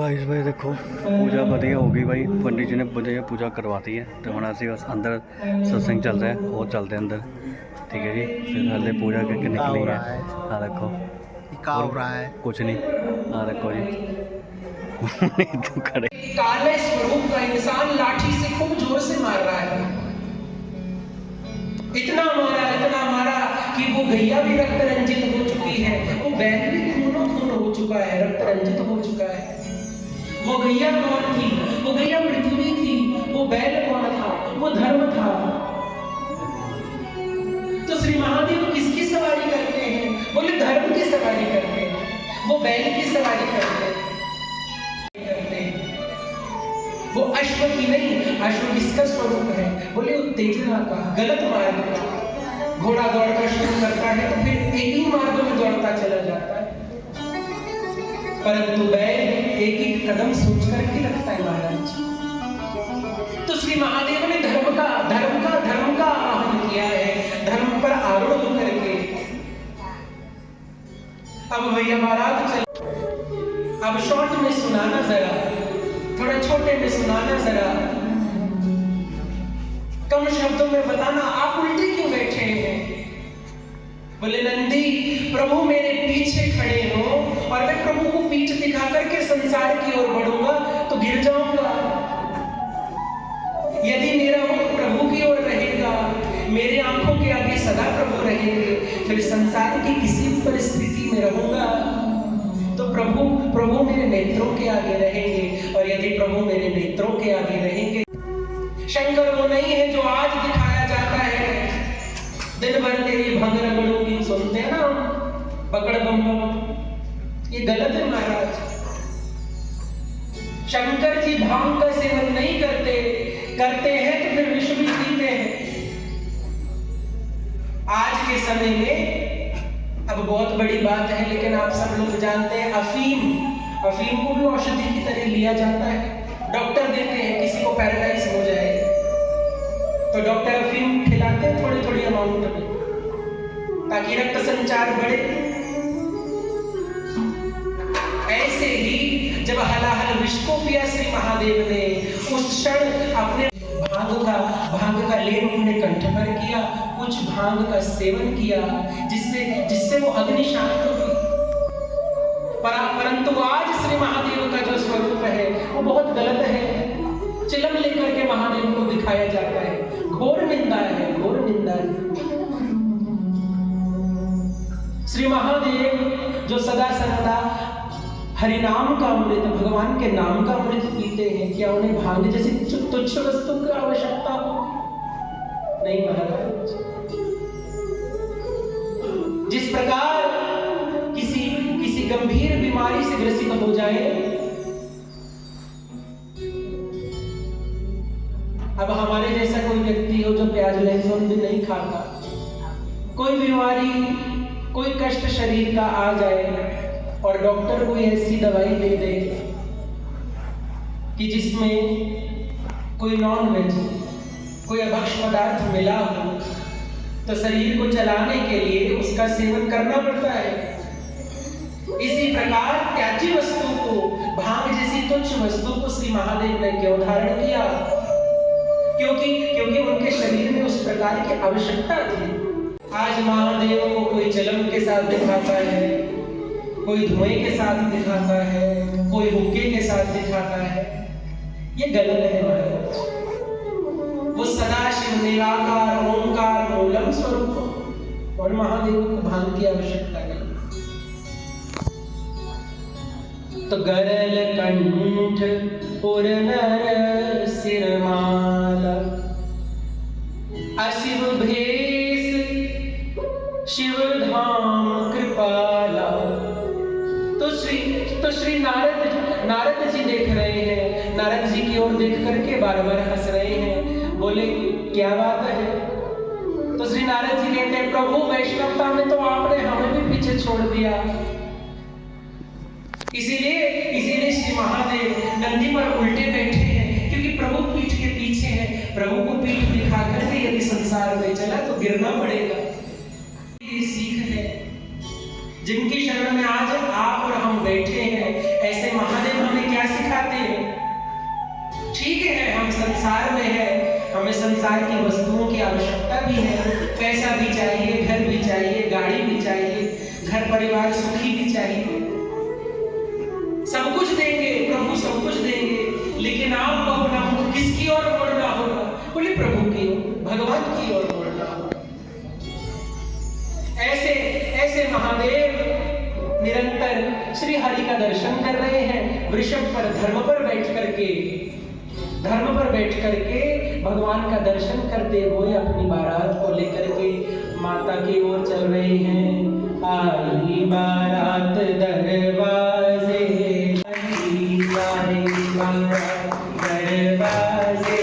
Guys भाई देखो पूजा बढ़िया होगी भाई, पंडित जी ने बढ़िया पूजा करवाती है। तो हमारा से बस अंदर सत्संग चल रहा है और चलते हैं अंदर, ठीक है जी। फिर हल्ले पूजा करके निकलेंगे। हाँ रखो क्या हो रहा है? कुछ नहीं। हाँ रखो जी तू खड़े काले स्वरूप का इंसान लाठी से खूब जोर से मार रहा है। इतना मारा कि वो गैया भी रक्त रंजित हो चुकी है, वो बैल भी खूनो खून हो चुका है, रक्त रंजित हो चुका है। वो गैया कौन थी? वो गैया पृथ्वी थी। वो बैल कौन था? वो धर्म था। तो श्री महादेव किसकी सवारी करते हैं? बोले धर्म की सवारी करते हैं। वो बैल की सवारी करते हैं। वो अश्व की नहीं, अश्व किसका स्वरूप है? बोले उत्तेजना का, गलत मार्ग का। घोड़ा दौड़ना शुरू करता है तो फिर एक ही मार्ग में दौड़ता चला जाता है, परंतु बैल एक एक कदम सोच करके रखता है महाराज। तो श्री महादेव ने धर्म का आह्वान किया है, धर्म पर आरूढ़ होकर के। अब भैया महाराज चल, अब शॉर्ट में सुनाना जरा, थोड़ा छोटे में सुनाना जरा, कम शब्दों में बताना आप उल्टे क्यों बैठे हैं। बोले नंदी प्रभु मेरे पीछे खड़े हो और मैं प्रभु को पीठ दिखा करके संसार की ओर बढ़ूंगा तो गिर जाऊंगा। यदि मेरा मुख प्रभु की ओर रहेगा, मेरे आंखों के आगे सदा प्रभु रहेंगे, फिर संसार की किसी परिस्थिति में रहूंगा तो प्रभु मेरे नेत्रों के आगे रहेंगे। और यदि प्रभु मेरे नेत्रों के आगे रहेंगे, शंकर वो नहीं है जो आज दिखाया जाता है, दिन भर तेरी भंग रगड़ूंगी, सुनते हैं ना पकड़ बम बम, ये गलत है महाराज। शंकर जी भांग का सेवन नहीं करते हैं तो फिर विष भी पीते हैं। आज के समय में अब बहुत बड़ी बात है, लेकिन आप सब लोग जानते हैं अफीम को भी औषधि की तरह लिया जाता है। डॉक्टर देते हैं किसी को पैरालाइज हो जाए तो डॉक्टर अफीम खिलाते हैं थोड़ी थोड़ी अमाउंट में ताकि रक्त संचार बढ़े। ऐसे ही जब हलाहल विष को पिया श्री महादेव ने, उस क्षण अपने भांग का लेप अपने कंठ पर किया, कुछ भांग का सेवन किया जिससे वो अग्नि शांत हुई। परंतु आज श्री महादेव का जो स्वरूप है वो बहुत गलत है। चिलम लेकर के महादेव को दिखाया जाता है, घोर निंदा है, घोर निंदा है। श्री महादेव जो सदा सर्वदा हरि नाम का अमृत, भगवान के नाम का अमृत पीते हैं, क्या उन्हें भांग जैसी तुच्छ वस्तु की आवश्यकता हो? नहीं महाराज। जिस प्रकार किसी गंभीर बीमारी से ग्रसित हो जाए, अब हमारे जैसा कोई व्यक्ति हो जो प्याज लहसुन भी नहीं खाता, कोई बीमारी कोई कष्ट शरीर का आ जाए और डॉक्टर कोई ऐसी दवाई दे दे कि जिसमें कोई नॉन वेज, कोई अभक्ष्य पदार्थ मिला हो, तो शरीर को चलाने के लिए उसका सेवन करना पड़ता है। इसी प्रकार त्याज्य वस्तु को, भांग जैसी तुच्छ वस्तु को श्री महादेव ने क्यों धारण किया? क्योंकि उनके शरीर में उस प्रकार की आवश्यकता थी। आज महादेव को कोई जलम के साथ दिखाता है, कोई धुएं के साथ दिखाता है, कोई हुक्के के साथ दिखाता है, ये गलत है महाराज। वो सदाशिव निराकार ओंकार मूलम स्वरूप, और महादेव को भांग की आवश्यकता नहीं। तो गरल कंठ उर नर सिरमाला, अशिव भेष शिव धाम कृपाला। तो श्री नारद जी देख रहे हैं, नारद जी की ओर देख करके बार बार हंस रहे हैं। बोले क्या बात है? तो श्री नारद जी कहते हैं प्रभु वैष्णवता में तो आपने हमें भी पीछे छोड़ दिया। इसीलिए श्री महादेव नंदी पर उल्टे बैठे हैं, क्योंकि प्रभु पीठ के पीछे हैं। प्रभु को पीठ दिखा करके यदि संसार में चला तो गिरना पड़ेगा। ये सीख है जिनकी शरण में आज आप और हम बैठे हैं। ऐसे महादेव हमें क्या संसार की वस्तुओं की आवश्यकता भी है, पैसा भी चाहिए, घर भी चाहिए, गाड़ी भी चाहिए, घर परिवार सुखी भी चाहिए, सब कुछ देंगे प्रभु, सब कुछ देंगे, लेकिन आप अपना मुख किसकी ओर मोड़ना होगा? बोले प्रभु की ओर, भगवान की ओर मोड़ना होगा। ऐसे ऐसे महादेव निरंतर श्री हरि का दर्शन कर रहे हैं, वृषभ पर धर्म पर बैठ करके भगवान का दर्शन करते हुए अपनी बारात को लेकर के माता की ओर चल रहे हैं। आई बारात दरवाजे, आई बारात दरवाजे,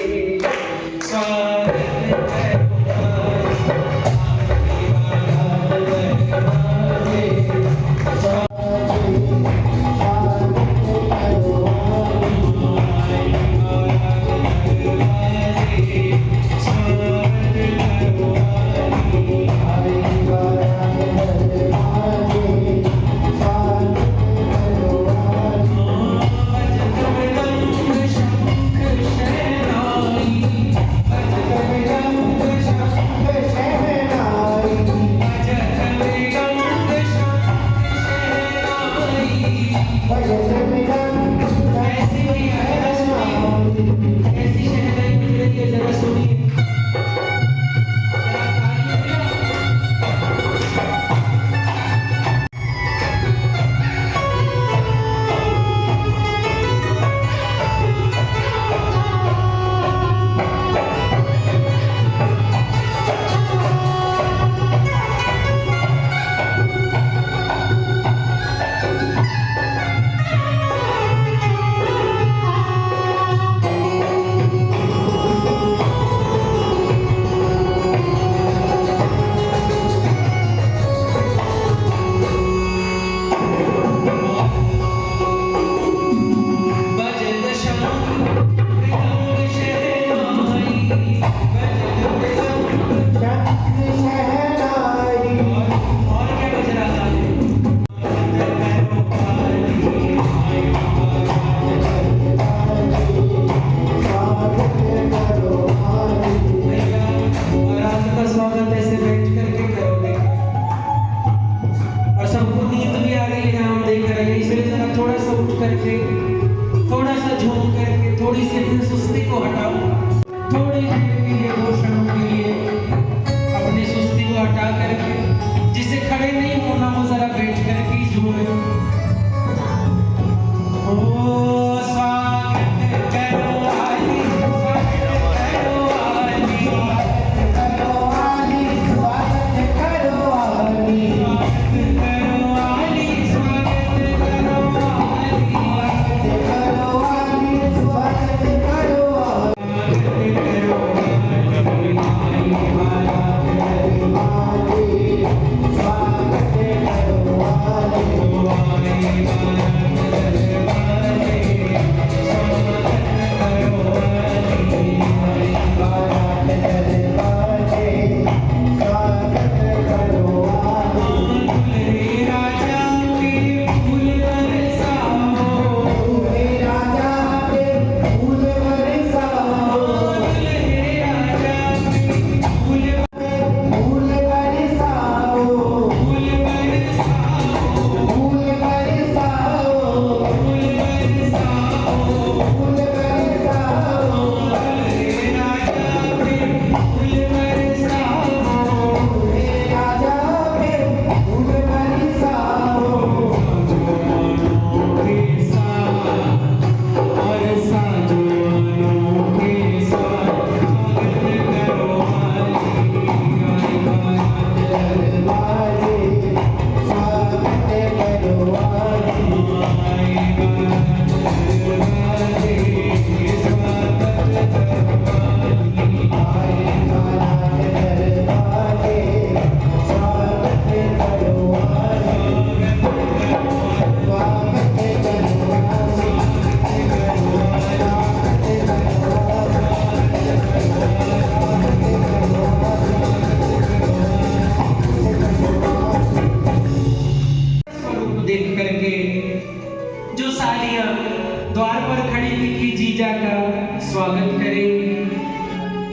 स्वागत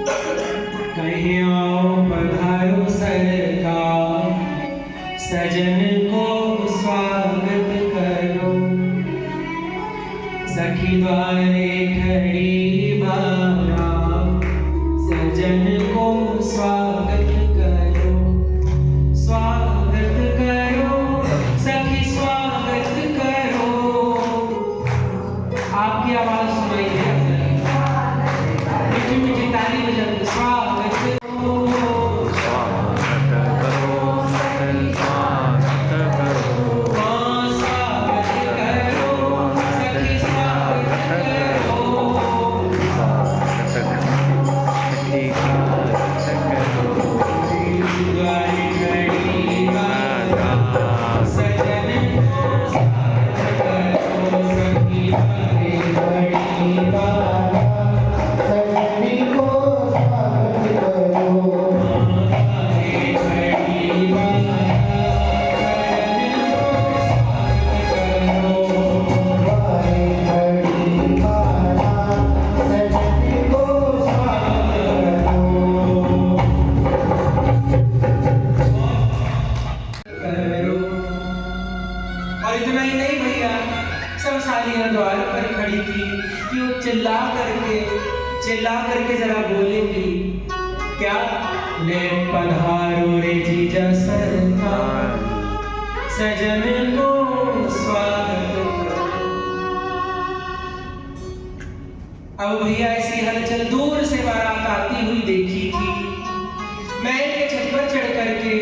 कहीं आओ पधारो सरकार, सजन को स्वागत करो, सखी द्वारे खड़ी बाला, सजन को स्वागत करो, स्वागत करो, सखी स्वागत करो। आपकी आवाज सुनाई दे मीठी मीठी ताली बजाते स्वागत करो, स्वागत करो, स्वागत करो, हाँ स्वागत करो, सखी स्वागत करो, स्वागत करो, सखी स्वागत करो, द्वारे खड़ी बाला, सजन को स्वागत करो, सखी द्वारे खड़ी बाला, सजन को स्वागत करो, द्वारे खड़ी बाला, सजन को स्वागत करो। और इतना ही नहीं भैया, सब सालियां द्वार पर खड़ी थी कि वो चिल्ला करके जरा बोलेंगी क्या, ले पधारो रे जीजा सरकार, सजन को स्वागत करो। अब भैया ऐसी हलचल दूर से बारात आती हुई देखी थी। महल के छत पर चढ़ करके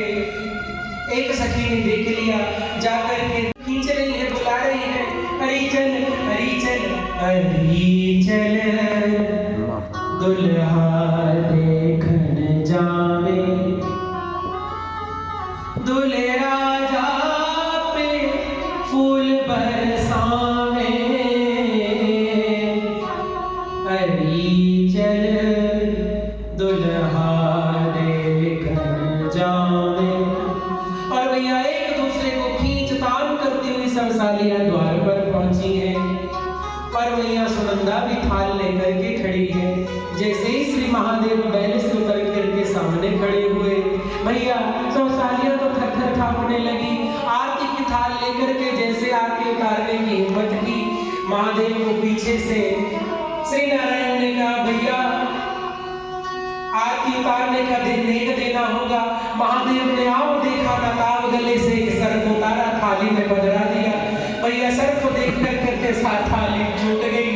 एक सखी ने देख लिया, जा करके खींच रही है, बुला रही है, हरी चल हरी चल हरी चल, दुल्हा देखन जावे, दुल्हे राजा पे फूल बरसावे, हरी चल दुल्हा देखन जावे। और भैया एक दूसरे को खींच तान करती हुई सब सालियां द्वार पर पहुंची हैं। और भैया सुनंदा भी थाल लेकर के खड़ी है। जैसे ही श्री महादेव बैल से उतर करके सामने खड़े हुए, भैया सब सालियां तो थर थर कांपने लगी। आरती की थाल लेकर के जैसे आरती उतारने की हिम्मत की, महादेव को पीछे से श्री नारायण ने कहा भैया आरती उतारने का दिन नहीं देना होगा। महादेव ने आओ देखा नकाब गले से एक सर को उतारा, थाली में बदला दिया। भैया सर को देख करके साथ थाली छूट गई।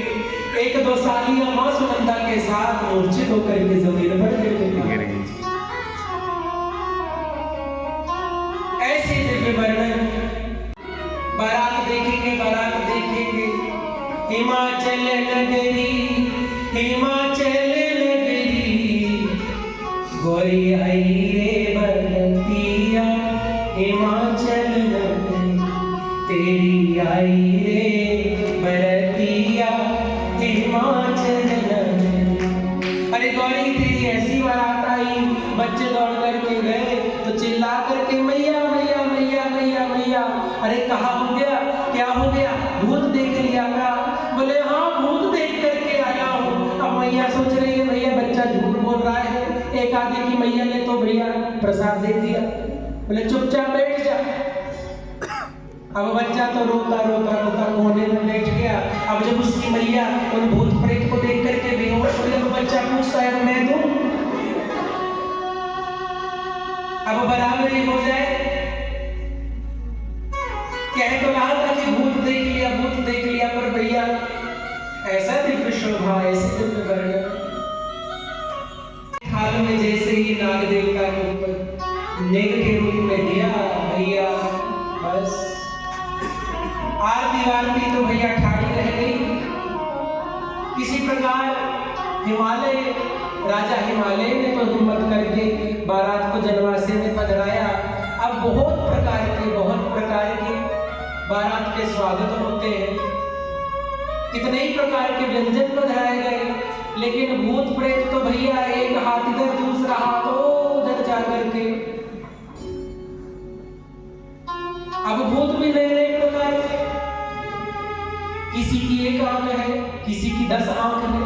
एक दो सालियां मां सुनंदा के साथ मूर्छित होकर के जमीन पर गिर गई। ऐसे दिव्य वर्णन बारात देखेंगे, बारात देखेंगे। हिमाचल नगरी, हिमाचल नगरी, गोरी आई रे बरतिया, हिमाचल नगरी तेरी आई रे बरतिया, हिमाचल नगरी। अरे गौरी तेरी ऐसी बारात आई, बच्चे दौड़ करके गए तो चिल्ला करके मैया मैया मैया मैया मैया। अरे कहा हो गया, क्या हो गया, भूत देख लिया क्या? बोले हाँ भूत देख करके आया हूँ। अब मैया सोच रही है भैया बच्चा झूठ बोल रहा है। एक आदमी की मैया ने तो भैया प्रसाद दे दिया, बोले चुपचाप बैठ जा। अब बच्चा तो रोता रोता रोता कोने में बैठ गया। अब जब उसकी मैया उन भूत प्रेत को देख करके बेहोश हो गया तो बच्चा पूछता है मैं दूं? अब बराबर ही हो जाए। कह तो रहा था कि भूत देख लिया, भूत देख लिया, पर भैया ऐसा दिव्य शोभा, ऐसे दिव्य वर्णन। हाल में जैसे ही नाग देवता के ऊपर नेग के रूप में दिया भैया, बस आरती वारती तो भैया ठाड़ी रह गई। किसी प्रकार हिमालय, राजा हिमालय ने तो हिम्मत करके बारात को जनवासे में पधराया। अब बहुत प्रकार के बारात के स्वागत होते हैं, कितने ही प्रकार के व्यंजन पधराए गए, लेकिन भूत प्रेत तो भैया एक हाथ इधर दूसरा हाथ उधर जा करके। अब भूत भी नए नए प्रकार के, किसी की एक आंख है, किसी की 10 आंख है।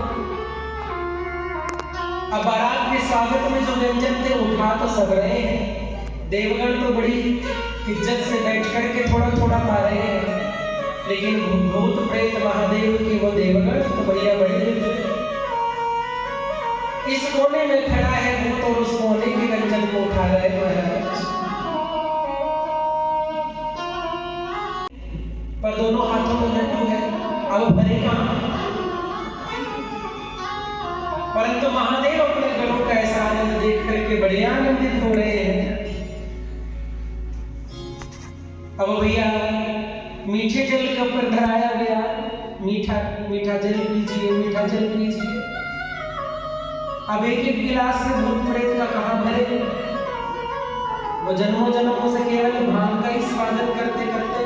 अब बारात के स्वागत में जो व्यंजन थे उठा तो सब रहे हैं, देवगण तो बड़ी इज्जत से बैठ करके थोड़ा थोड़ा पा रहे हैं, लेकिन भूत प्रेत महादेव के वो देवगण तो बढ़िया बड़े इस कोने में खड़ा है भूत और उस कोने के व्यंजन को उठा रहे महाराज। पर दोनों हाथों में लड्डू है, अब भरे कहां? परंतु महादेव अपने गणों का ऐसा आनंद देख करके बड़े आनंदित हो रहे हैं। अब भैया मीठे जल के ऊपर धराया गया, मीठा मीठा जल पीजिए, मीठा जल पीजिए। अब एक एक गिलास से भूत प्रेत का कहां भरे? वो जन्मों जन्मों से केवल भांग का ही स्वादन करते करते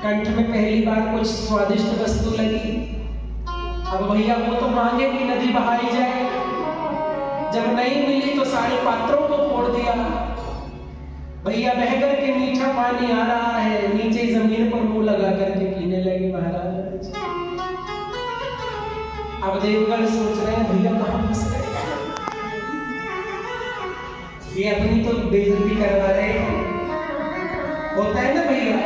कंठ में पहली बार कुछ स्वादिष्ट वस्तु लगी। अब भैया वो तो मांगे कि नदी बहाई जाए, जब नहीं मिली तो सारे पात्रों को फोड़ दिया। भैया बह करके मीठा पानी आ रहा है, नीचे जमीन पर मुंह लगा करके पीने लगे महाराज। अब देवगण सोच रहे हैं भैया कहां फंस गए, ये अपनी तो बेइज्जती करवा रहे हैं। होता है ना भैया,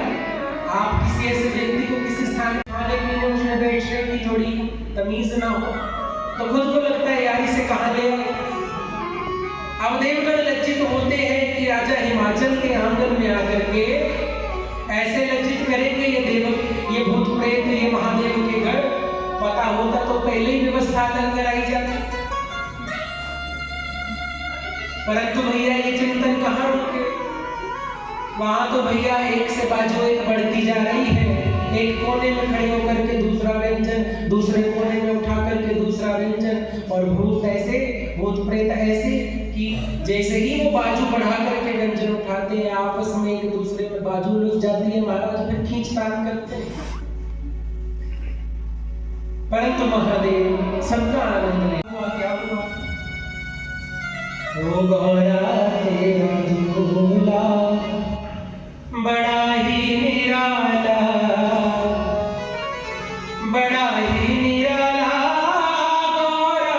आप किसी ऐसे व्यक्ति को किसी स्थान खाने पीने में बैठने की थोड़ी तमीज ना हो तो खुद को लगता है यार इसे कहां ले आए। अब देवगण लज्जित होते हैं कि राजा हिमाचल के आंगन में आकर के ऐसे लज्जित करेंगे ये भूत प्रेत, ये महादेव के गण। पता होता तो पहले ही व्यवस्था अलग कराई जाती, परंतु भैया ये चिंतन कहां रुके। वहां तो भैया एक से बाजू एक बढ़ती जा रही है, एक कोने में खड़े होकर के दूसरा व्यंजन, दूसरे कोने में उठा करके दूसरा व्यंजन, और भूत प्रेत ऐसे कि जैसे ही वो बाजू बढ़ा करके व्यंजन उठाते हैं आपस में एक दूसरे में बाजू लग जाती है महाराज, फिर खींचतान करते हैं। परंतु महादेव सबका आनंद ले। हुआ क्या हुआ? ओ गौरा तेरा झूला बड़ा ही निराला, बड़ा ही निराला गौरा,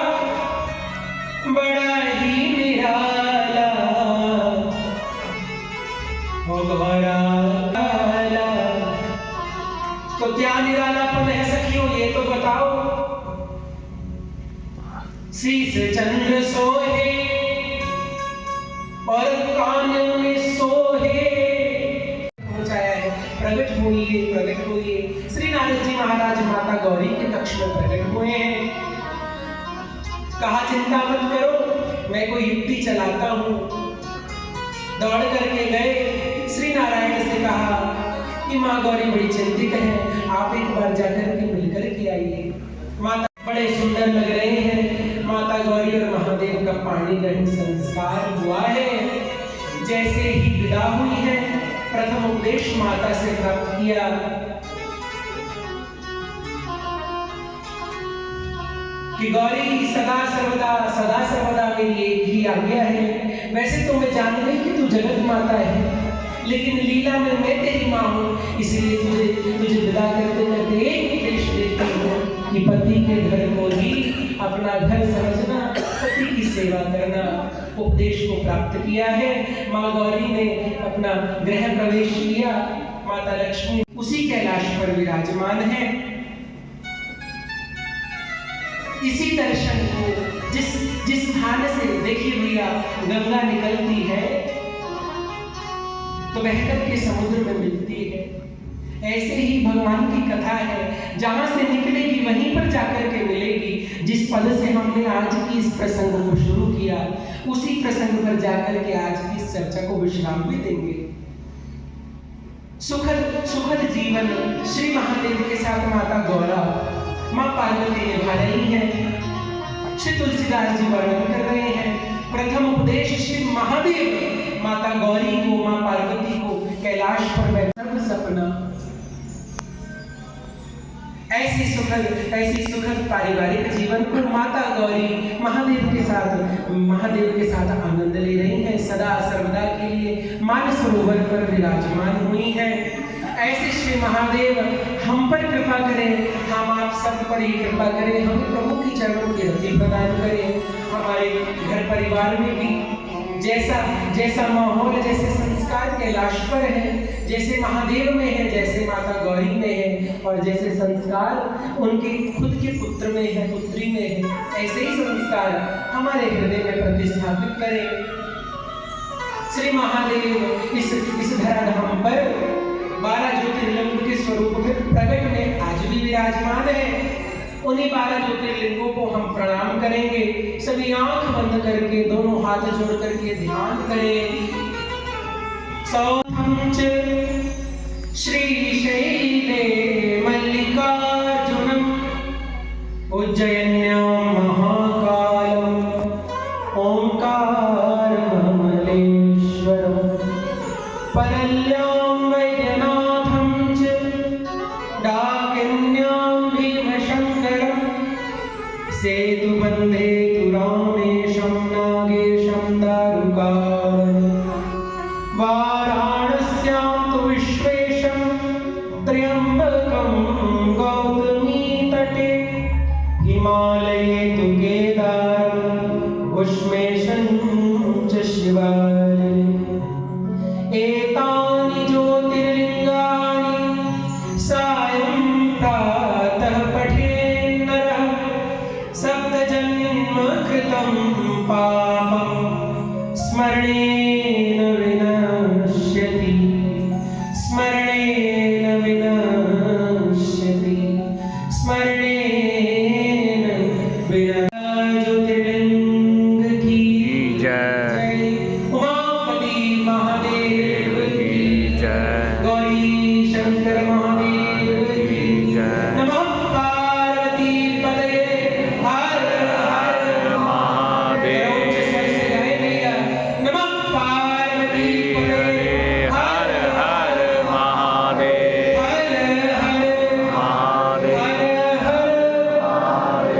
बड़ा ही निराला, ओ गौरा। तो क्या निरालापन है सखियों, ये तो बताओ। शीश चंद्र सोहे और कान में सोहे, पहुंचाया है। प्रकट होइए, प्रकट होइए। श्री नारद जी महाराज माता गौरी के कक्ष में प्रकट हुए हैं। कहा चिंता मत करो, मैं कोई युक्ति चलाता हूं। दौड़ करके गए, श्री नारायण से कहा कि माँ गौरी बड़ी चिंतित है, आप एक बार जाकर के मिलकर के आइए। माता बड़े सुंदर लग रहे हैं। माता गौरी और महादेव का पाणी ग्रहण संस्कार हुआ है। जैसे ही विदा हुई है, प्रथम उपदेश माता से प्राप्त किया कि गौरी सदा सर्वदा मेरी एक ही आज्ञा है। वैसे तो मैं जान गई कि तू जगत माता है, लेकिन लीला में मैं तेरी माँ हूँ, इसलिए तुझे विदा करते करते एक उपदेश देती हूँ कि पति के घर को ही अपना घर समझना, पति की सेवा करना। उपदेश को प्राप्त किया है। माँ गौरी ने अपना गृह प्रवेश किया। माता लक्ष्मी उसी कैलाश पर विराजमान है। इसी दर्शन को जिस स्थान से देखिए भैया गंगा निकलती है तो बहकर के समुद्र में मिलती है, ऐसे ही भगवान की कथा है, जहां से निकलेगी वहीं पर जाकर के मिलेगी। जिस पद से हमने आज की इस प्रसंग को शुरू किया, उसी प्रसंग पर जाकर के आज की इस चर्चा को विश्राम भी देंगे। सुखद जीवन श्री महादेव के साथ माता गौरा, माँ पार्वती निभा रही हैं। श्री तुलसीदास जी वर्णन कर रहे हैं, प्रथम उपदेश श्री महादेव माता गौरी को, माँ पार्वती को कैलाश पर बैठकर सपना। ऐसी सुखद पारिवारिक जीवन को माता गौरी महादेव के साथ आनंद ले रही हैं। सदा सर्वदा के लिए मानसरोवर पर विराजमान हुई हैं। ऐसे श्री महादेव हम पर कृपा करें, हम आप सब पर ही कृपा करें, हम प्रभु की चरणों की रति प्रदान करें। हमारे घर परिवार में भी जैसा माहौल, जैसे संस्कार कैलाश पर है, जैसे महादेव में है, जैसे माता गौरी में है, और जैसे संस्कार उनके खुद के पुत्र में है, पुत्री में है, ऐसे ही संस्कार हमारे हृदय में प्रतिस्थापित करें। श्री महादेव इस धराधाम पर 12 ज्योतिर्लिंग के स्वरूप में प्रकट में आज भी विराजमान है। उन्हीं 12 ज्योतिर्लिंगों को हम प्रणाम करेंगे। सभी आंख बंद करके दोनों हाथ जोड़ करके ध्यान करें। सौंच श्रीशैले मल्लिकार्जुनम उज्जयिन्यां महाकालम ओंकारमलेश्वरम परल्यां वैद्यनाथं च डाकिन्यां भीमशंकरं सेतुबन्धे तु रामेशं नागेशं दारुकावनं वाराणस्यां तु विश्वेशं त्र्यम्बकं गौतमीतटे हिमालये तु केदारम् उष्मेशं च शिवालये। एतानि ज्योतिर्लिङ्गानि सायं प्रातः पठेन्नरः सप्तजन्म कृतं पापं स्मरणेन विनश्यति, स्मरणेन विनश्यति, स्मरणेन विनश्यति। ज्योतिर्लिंग की जय, उमापति महादेव की जय, गौरी शंकर महादेव की जय। नमः पार्वती पतये हर हर महादेव। नमः पार्वती पतये हर हर महादेव, हर हर महादेव, हर हर।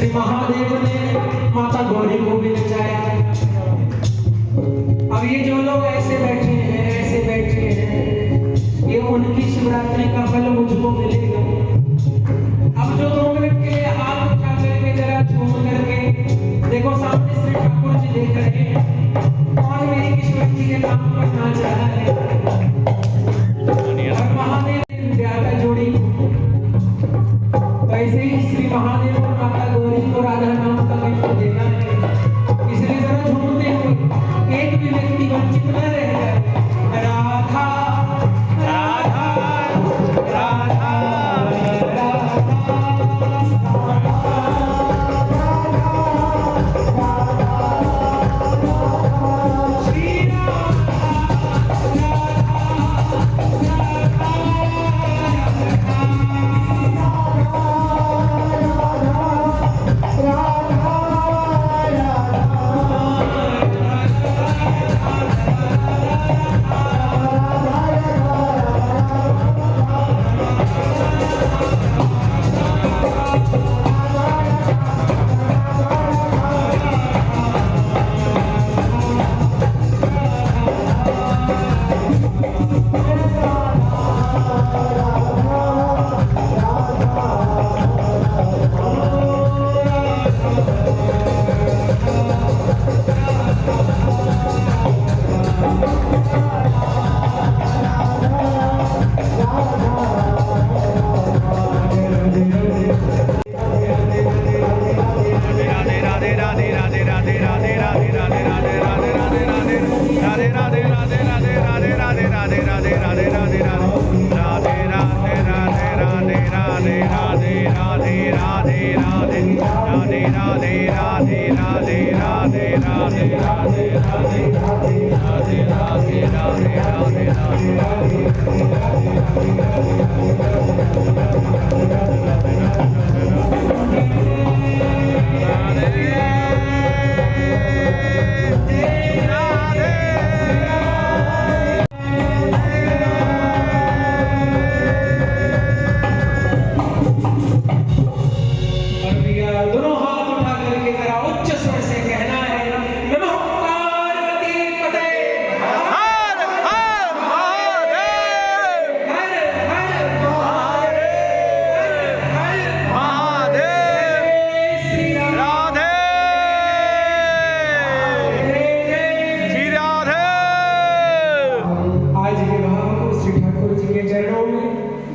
श्री महादेव ने माता गौरी को भी बचाया। अब ये जो लोग ऐसे बैठे हैं, ये उनकी शिवरात्रि का फल मुझको मिलेगा। अब जो 2 मिनट के लिए हाथ उठा करके जरा झूम करके देखो, सामने श्री ठाकुर जी देख रहे हैं, कौन मेरी किस्मत जी के नाम पर नाच रहा है। और महादेव ब्याह जोड़ी, वैसे ही श्री महादेव और माता गौरी को राधा नाम का गिफ्ट देना है, इसलिए जरा झूमते हुए एक भी व्यक्ति वंचित न रह जाए। राधा राधा राधा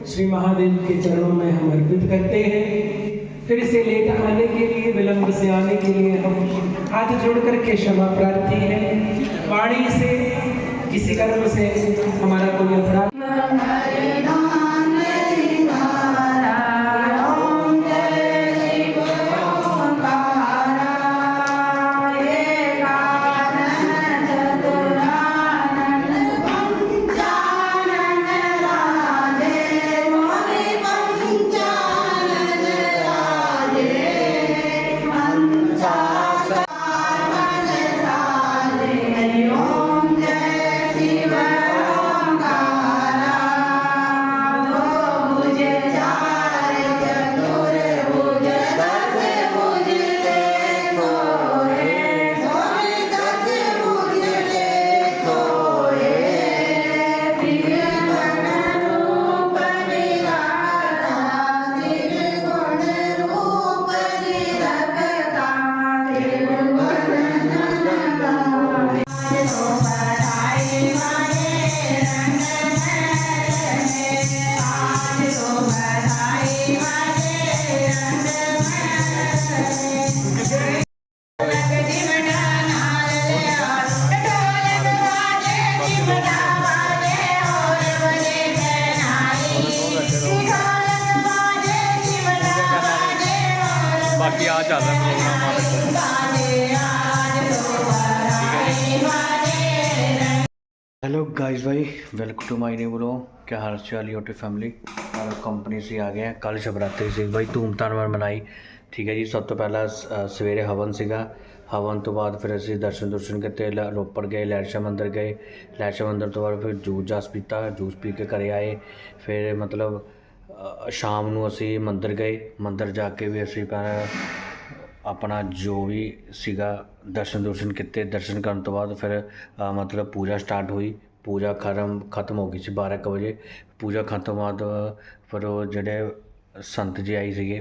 श्री महादेव के चरणों में हम अर्पित करते हैं। फिर से लेट आने के लिए, विलंब से आने के लिए हम हाथ जोड़ करके क्षमा प्रार्थी है। वाणी से, किसी कर्म से हमारा कोई अपराध बाकी आज चल रहा है प्रोग्राम हेलो गाइस भाई, welcome to my new vlog. क्या हाल चाल यूट्यूब फैमिली। और कंपनी से आ गए हैं। कल शिवरात्रि से भाई धूमधाम ਨਾਲ मनाई। ठीक है जी। सब तो पहला सवेरे हवन ਸੀਗਾ। हवन तो बाद फिर असी दर्शन किए, रोपड़ गए, लैरशा मंदिर गए। लैरशा मंदिर तो बाद फिर जूस जास पीता, जूस पी के घरे आए। फिर मतलब शाम ਨੂੰ ਅਸੀਂ ਮੰਦਰ ਗਏ। ਮੰਦਰ ਜਾ ਕੇ ਵੀ ਅਸੀਂ ਆਪਣਾ ਜੋ ਵੀ ਸੀਗਾ ਦਰਸ਼ਨ ਕੀਤੇ। ਦਰਸ਼ਨ ਕਰਨ ਤੋਂ ਬਾਅਦ ਫਿਰ ਮਤਲਬ ਪੂਜਾ ਸਟਾਰਟ ਹੋਈ। ਪੂਜਾ ਖਤਮ ਹੋ ਗਈ ਸੀ 12 ਕੁ ਵਜੇ। ਪੂਜਾ ਖਤਮ ਬਾਅਦ ਫਿਰ ਉਹ ਜਿਹੜੇ ਸੰਤ ਜੀ ਆਏ ਸੀਗੇ